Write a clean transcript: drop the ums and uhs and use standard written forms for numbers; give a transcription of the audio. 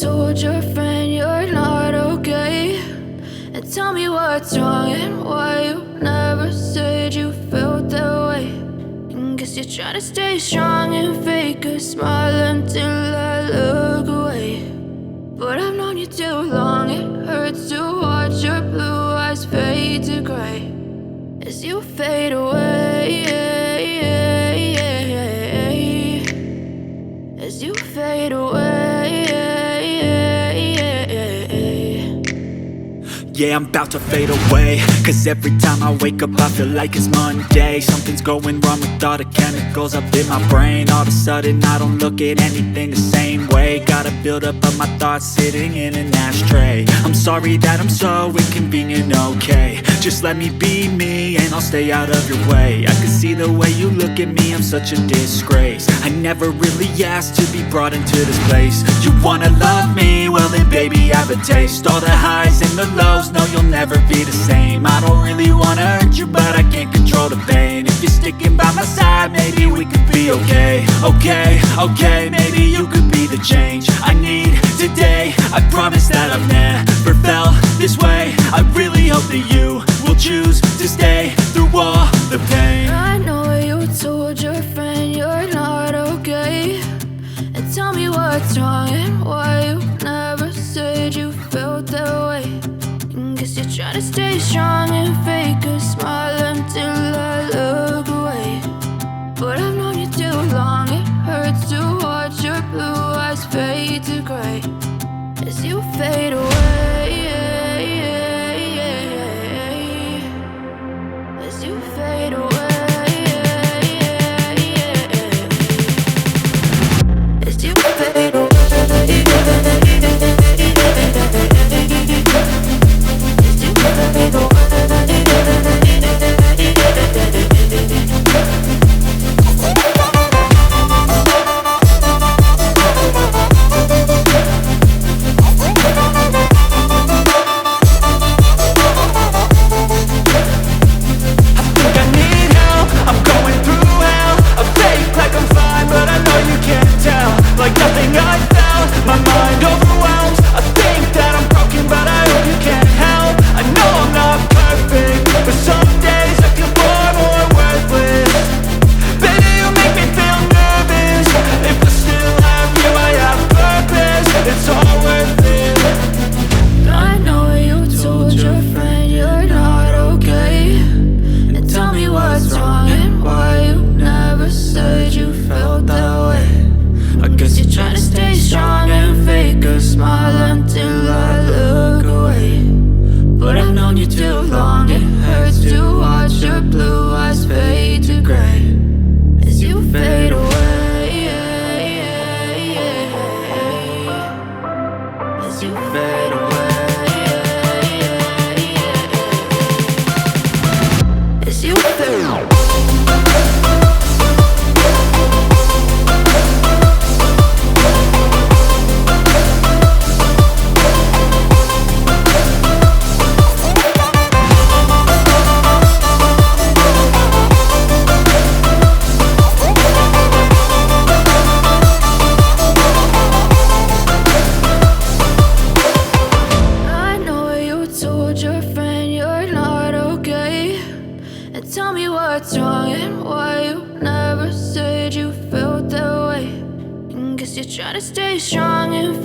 told your friend you're not okay, and tell me what's wrong and why you never said you felt that way. And guess you're trying to stay strong and fake a smile until I look away. But I've known you too long, it hurts to watch your blue eyes fade to gray as you fade away, as you fade away. Yeah, I'm about to fade away, cause every time I wake up I feel like it's Monday. Something's going wrong with all the chemicals up in my brain. All of a sudden I don't look at anything the same way. Gotta build up of my thoughts sitting in an ashtray. I'm sorry that I'm so inconvenient, okay. Just let me be me and I'll stay out of your way. I can see the way you look at me, I'm such a disgrace. I never really asked to be brought into this place. You wanna love me? Well then baby I have a taste. All the highs and the lows, no you'll never be the same. I don't really wanna hurt you but I can't control the pain. If you're sticking by my side maybe we could be okay. Okay, maybe you could be the change I need today. I promise that I've never felt this way. I really hope that you will choose to stay through all the pain. I know you told your friend you're not okay, and tell me what's wrong and why you never said you felt that way. And guess you're trying to stay strong and fake a smile until I look away. But I've known you too long, it hurts to watch your blue eyes fade to gray as you fade away, as you fade away, as you fade away. Trying to stay strong and